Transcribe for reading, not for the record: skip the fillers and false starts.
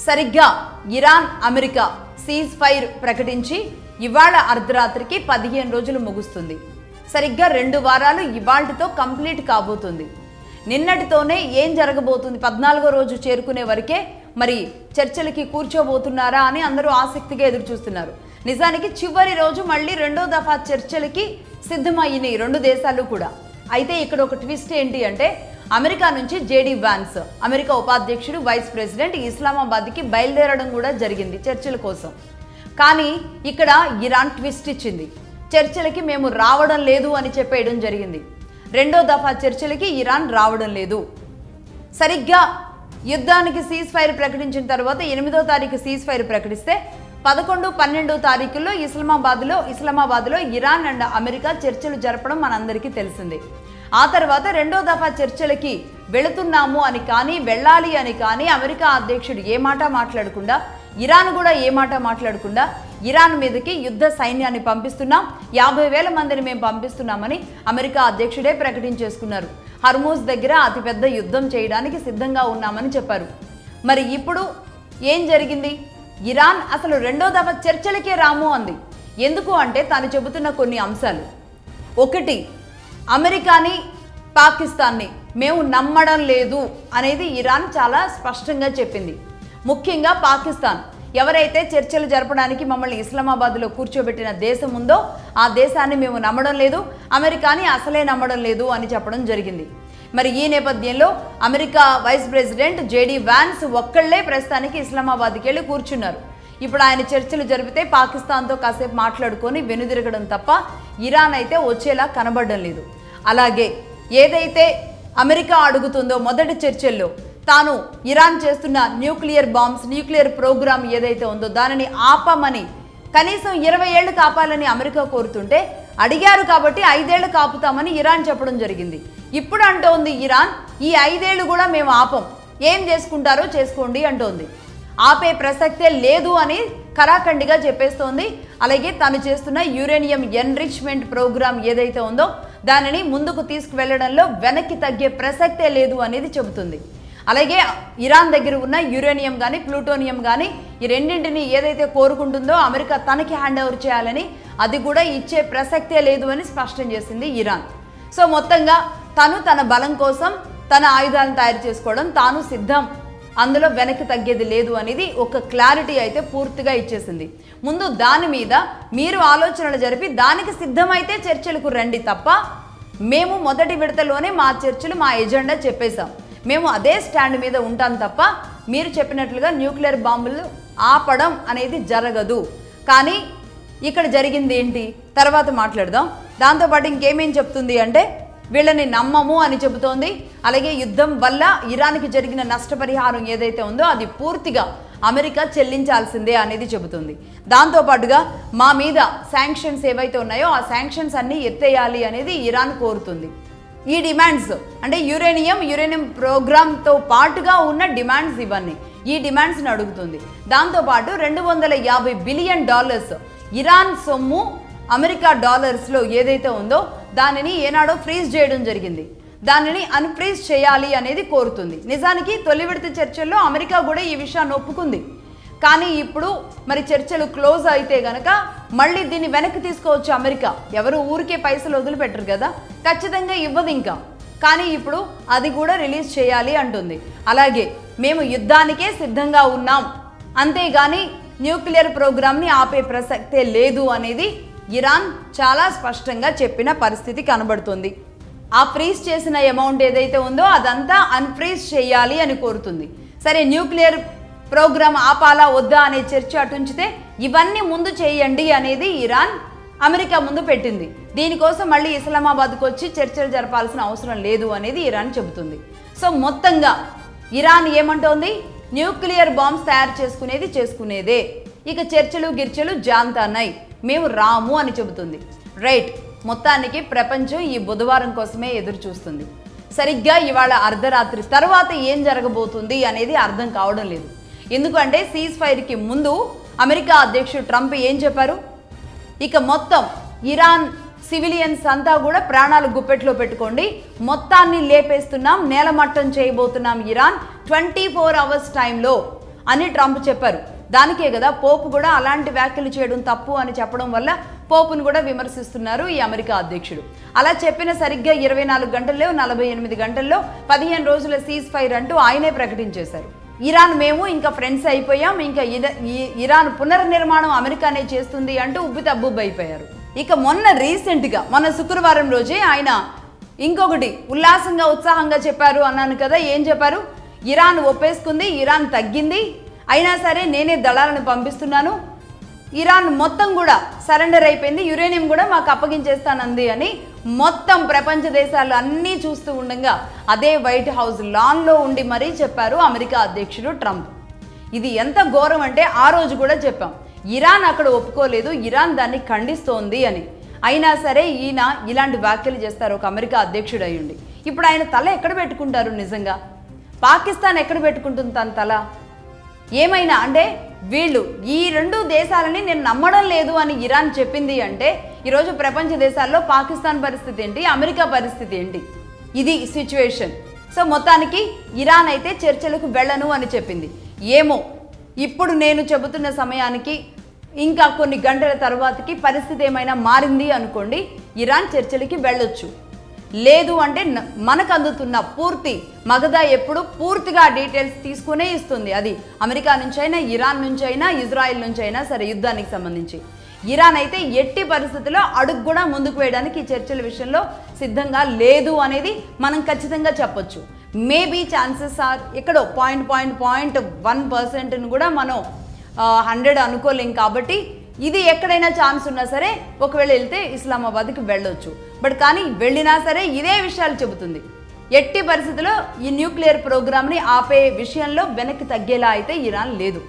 సరిగ్గా Iran America cease fire ప్రకటించి ఇవాళ అర్ధరాత్రికి 15 రోజులు ముగుస్తుంది. సరిగ్గా 2 వారాలు ఇవాళ్టితో కంప్లీట్ కాబోతుంది. నిన్నటితోనే ఏం జరగబోతుంది, 14వ రోజు చేరుకునే వరకే మరి చర్చలకి కూర్చోబోతున్నారా అని అందరూ ఆసక్తిగా ఎదురు చూస్తున్నారు. నిజానికి చివరి రోజు మళ్ళీ 2వ దఫా చర్చలకి సిద్ధమయ్యినాయి 2 దేశాలు కూడా. అయితే ఇక్కడ ఒక ట్విస్ట్ ఏంటి అంటే, అమెరికా నుంచి జేడీ వాన్స్ అమెరికా ఉపాధ్యక్షుడు వైస్ ప్రెసిడెంట్ ఇస్లామాబాద్కి బయలుదేరడం కూడా జరిగింది చర్చల కోసం. కానీ ఇక్కడ ఇరాన్ ట్విస్ట్ ఇచ్చింది. చర్చలకి మేము రావడం లేదు అని చెప్పేయడం జరిగింది. 2వ దఫా చర్చలకి ఇరాన్ రావడం లేదు. సరిగ్గా యుద్ధానికి సీజ్ ఫైర్ ప్రకటించిన తర్వాత 8వ తారీఖు సీజ్ ఫైర్ ప్రకటిస్తే 11, 12 తారీఖుల్లో ఇస్లామాబాద్లో ఇరాన్ అండ్ అమెరికా చర్చలు జరపడం మనందరికీ తెలిసిందే. ఆ తర్వాత 2వ దఫా చర్చలకి వెళుతున్నాము అని కానీ, వెళ్ళాలి అని కానీ అమెరికా అధ్యక్షుడు ఏ మాట మాట్లాడకుండా, ఇరాన్ కూడా ఏ మాట మాట్లాడకుండా ఇరాన్ మీదకి యుద్ధ సైన్యాన్ని పంపిస్తున్నాం, 50,000 మందిని మేము పంపిస్తున్నామని అమెరికా అధ్యక్షుడే ప్రకటించేసుకున్నారు. హర్మూజ్ దగ్గర అతిపెద్ద యుద్ధం చేయడానికి సిద్ధంగా ఉన్నామని చెప్పారు. మరి ఇప్పుడు ఏం జరిగింది? ఇరాన్ అసలు 2వ దఫా చర్చలకే రాము అంది. ఎందుకు అంటే తాను చెబుతున్న కొన్ని అంశాలు. 1, అమెరికాని పాకిస్తాన్ని మేము నమ్మడం లేదు అనేది ఇరాన్ చాలా స్పష్టంగా చెప్పింది. ముఖ్యంగా పాకిస్తాన్ ఎవరైతే చర్చలు జరపడానికి మమ్మల్ని ఇస్లామాబాద్లో కూర్చోబెట్టిన దేశం ఉందో ఆ దేశాన్ని మేము నమ్మడం లేదు, అమెరికాని అసలే నమ్మడం లేదు అని చెప్పడం జరిగింది. మరి ఈ నేపథ్యంలో America vice president JD Vance ఒక్కళ్లే ప్రస్తుతానికి ఇస్లామాబాద్కి వెళ్ళి కూర్చున్నారు. ఇప్పుడు ఆయన చర్చలు జరిపితే పాకిస్తాన్తో కాసేపు మాట్లాడుకొని వెనుదిరగడం తప్ప ఇరాన్ అయితే వచ్చేలా కనబడడం లేదు. అలాగే ఏదైతే అమెరికా అడుగుతుందో మొదటి చర్చల్లో తాను ఇరాన్ చేస్తున్న న్యూక్లియర్ ప్రోగ్రామ్ ఏదైతే ఉందో దానిని ఆపమని, కనీసం 20 ఏళ్లు కాపాలని అమెరికా కోరుతుంటే అడిగారు కాబట్టి 5 ఏళ్లు కాపుతామని ఇరాన్ చెప్పడం జరిగింది. ఇప్పుడు అంటోంది ఇరాన్, ఈ 5 ఏళ్లు కూడా మేము ఆపం, ఏం చేసుకుంటారో చేసుకోండి అంటోంది. ఆపే ప్రసక్తే లేదు అని ఖరాఖండిగా చెప్పేస్తోంది. అలాగే తాను చేస్తున్న యురేనియం ఎన్రిచ్మెంట్ ప్రోగ్రామ్ ఏదైతే ఉందో దానిని ముందుకు తీసుకువెళ్లడంలో వెనక్కి తగ్గే ప్రసక్తే లేదు అనేది చెబుతుంది. అలాగే ఇరాన్ దగ్గర ఉన్న యురేనియం కానీ ప్లూటోనియం కానీ ఈ రెండింటిని ఏదైతే కోరుకుంటుందో అమెరికా తనకి హ్యాండ్ ఓవర్ చేయాలని, అది కూడా ఇచ్చే ప్రసక్తే లేదు అని స్పష్టం చేసింది ఇరాన్. సో మొత్తంగా తన బలం కోసం తన ఆయుధాలను తయారు చేసుకోవడం తాను సిద్ధం, అందులో వెనక్కి తగ్గేది లేదు అనేది ఒక క్లారిటీ అయితే పూర్తిగా ఇచ్చేసింది. ముందు దాని మీద మీరు ఆలోచనలు జరిపి దానికి సిద్ధమైతే చర్చలకు రండి తప్ప, మేము మొదటి విడతలోనే మా చర్చలు మా ఎజెండా చెప్పేశాం, మేము అదే స్టాండ్ మీద ఉంటాం తప్ప మీరు చెప్పినట్లుగా న్యూక్లియర్ బాంబులు ఆపడం అనేది జరగదు. కానీ ఇక్కడ జరిగింది ఏంటి తర్వాత మాట్లాడదాం. దాంతోపాటు ఇంకేమేం చెప్తుంది అంటే, వీళ్ళని నమ్మము అని చెబుతోంది. అలాగే యుద్ధం వల్ల ఇరాన్కి జరిగిన నష్టపరిహారం ఏదైతే ఉందో అది పూర్తిగా అమెరికా చెల్లించాల్సిందే అనేది చెబుతుంది. దాంతోపాటుగా మా మీద శాంక్షన్స్ ఏవైతే ఉన్నాయో ఆ శాంక్షన్స్ అన్నీ ఎత్తేయాలి అనేది ఇరాన్ కోరుతుంది. ఈ డిమాండ్స్ అంటే యురేనియం ప్రోగ్రామ్తో పాటుగా ఉన్న డిమాండ్స్ ఇవన్నీ, ఈ డిమాండ్స్ని అడుగుతుంది. దాంతోపాటు $250 బిలియన్ ఇరాన్ సొమ్ము అమెరికా డాలర్స్లో ఏదైతే ఉందో దానిని ఏనాడో ఫ్రీజ్ చేయడం జరిగింది, దానిని అన్ఫ్రీజ్ చేయాలి అనేది కోరుతుంది. నిజానికి తొలి విడత చర్చల్లో అమెరికా కూడా ఈ విషయాన్ని ఒప్పుకుంది. కానీ ఇప్పుడు మరి చర్చలు క్లోజ్ అయితే గనక మళ్ళీ దీన్ని వెనక్కి తీసుకోవచ్చు అమెరికా. ఎవరు ఊరికే పైసలు వదిలిపెట్టరు కదా, ఖచ్చితంగా ఇవ్వదు ఇంకా. కానీ ఇప్పుడు అది కూడా రిలీజ్ చేయాలి అంటుంది. అలాగే మేము యుద్ధానికే సిద్ధంగా ఉన్నాం, అంతేగాని న్యూక్లియర్ ప్రోగ్రామ్ని ఆపే ప్రసక్తే లేదు అనేది ఇరాన్ చాలా స్పష్టంగా చెప్పిన పరిస్థితి కనబడుతుంది. ఆ ఫ్రీజ్ చేసిన అమౌంట్ ఏదైతే ఉందో అదంతా అన్ఫ్రీజ్ చేయాలి అని కోరుతుంది. సరే, న్యూక్లియర్ ప్రోగ్రామ్ ఆపాలా వద్దా అనే చర్చ అటుంచితే ఇవన్నీ ముందు చేయండి అనేది ఇరాన్ అమెరికా ముందు పెట్టింది. దీనికోసం మళ్ళీ ఇస్లామాబాద్కు వచ్చి చర్చలు జరపాల్సిన అవసరం లేదు అనేది ఇరాన్ చెబుతుంది. సో మొత్తంగా ఇరాన్ ఏమంటోంది, న్యూక్లియర్ బాంబ్స్ తయారు చేసుకునేదే, ఇక చర్చలు జాంతాన్నాయి, మేము రాము అని చెబుతుంది. రైట్, మొత్తానికి ప్రపంచం ఈ బుధవారం కోసమే ఎదురు చూస్తుంది. సరిగ్గా ఇవాళ అర్ధరాత్రి తర్వాత ఏం జరగబోతుంది అనేది అర్థం కావడం లేదు. ఎందుకంటే సీజ్ ఫైర్కి ముందు అమెరికా అధ్యక్షుడు ట్రంప్ ఏం చెప్పారు, ఇక మొత్తం ఇరాన్ సివిలియన్స్ అంతా కూడా ప్రాణాలు గుప్పెట్లో పెట్టుకోండి, మొత్తాన్ని లేపేస్తున్నాం, నేలమట్టం చేయబోతున్నాం ఇరాన్, 24 అవర్స్ టైంలో అని ట్రంప్ చెప్పారు. దానికే కదా పోపు కూడా అలాంటి వ్యాఖ్యలు చేయడం తప్పు అని చెప్పడం వల్ల పోపును కూడా విమర్శిస్తున్నారు ఈ అమెరికా అధ్యక్షుడు. అలా చెప్పిన సరిగ్గా 24 గంటల్లో 48 గంటల్లో 15 రోజుల సీజ్ ఫైర్ అంటూ ఆయనే ప్రకటించేశారు. ఇరాన్ మేము ఇంకా ఫ్రెండ్స్ అయిపోయాం, ఇంకా ఇరాన్ పునర్నిర్మాణం అమెరికానే చేస్తుంది అంటూ ఉబ్బితబ్బుబ్బైపోయారు. ఇక మొన్న శుక్రవారం రోజే ఆయన ఇంకొకటి ఉల్లాసంగా ఉత్సాహంగా చెప్పారు అన్నాను కదా. ఏం చెప్పారు? ఇరాన్ ఒప్పేసుకుంది, ఇరాన్ తగ్గింది, అయినా సరే నేనే దళాలను పంపిస్తున్నాను, ఇరాన్ మొత్తం కూడా సరెండర్ అయిపోయింది, యురేనియం కూడా మాకు అప్పగించేస్తానంది అని మొత్తం ప్రపంచ దేశాలు అన్నీ చూస్తూ ఉండగా అదే వైట్ హౌస్ లాన్లో ఉండి మరీ చెప్పారు అమెరికా అధ్యక్షుడు ట్రంప్. ఇది ఎంత ఘోరం అంటే ఆ రోజు కూడా చెప్పాం, ఇరాన్ అక్కడ ఒప్పుకోలేదు, ఇరాన్ దాన్ని ఖండిస్తోంది అని. అయినా సరే ఈయన ఇలాంటి వ్యాఖ్యలు చేస్తారు ఒక అమెరికా అధ్యక్షుడు అయ్యుండి. ఇప్పుడు ఆయన తల ఎక్కడ పెట్టుకుంటారు? నిజంగా పాకిస్తాన్ ఎక్కడ పెట్టుకుంటుంది తన తల? ఏమైనా అంటే వీళ్ళు ఈ 2 దేశాలని నేను నమ్మడం లేదు అని ఇరాన్ చెప్పింది అంటే ఈరోజు ప్రపంచ దేశాల్లో పాకిస్తాన్ పరిస్థితి ఏంటి, అమెరికా పరిస్థితి ఏంటి? ఇది సిచ్యువేషన్. సో మొత్తానికి ఇరాన్ అయితే చర్చలకు వెళ్ళను అని చెప్పింది. ఏమో ఇప్పుడు నేను చెబుతున్న సమయానికి ఇంకా కొన్ని గంటల తర్వాతకి పరిస్థితి ఏమైనా మారింది అనుకోండి, ఇరాన్ చర్చలకి వెళ్ళొచ్చు. లేదు అంటే మనకు అందుతున్న పూర్తి మగధా ఎప్పుడు పూర్తిగా డీటెయిల్స్ తీసుకునే ఇస్తుంది. అది అమెరికా నుంచి అయినా, ఇరాన్ నుంచి అయినా, ఇజ్రాయెల్ నుంచి అయినా సరే యుద్ధానికి సంబంధించి. ఇరాన్ అయితే ఎట్టి పరిస్థితుల్లో అడుగు కూడా ముందుకు వేయడానికి ఈ చర్చల విషయంలో సిద్ధంగా లేదు అనేది మనం ఖచ్చితంగా చెప్పొచ్చు. మేబీ ఛాన్సెస్ ఆర్ ఎక్కడో 0.1% కూడా మనం 100 అనుకోలేం. కాబట్టి ఇది ఎక్కడైనా ఛాన్స్ ఉన్నా సరే ఒకవేళ వెళ్తే ఇస్లామాబాద్కి వెళ్ళొచ్చు. బట్ కానీ వెళ్ళినా సరే ఇదే విషయాలు చెబుతుంది. ఎట్టి పరిస్థితుల్లో ఈ న్యూక్లియర్ ప్రోగ్రామ్ని ఆపే విషయంలో వెనక్కి తగ్గేలా అయితే ఇరాన్ లేదు.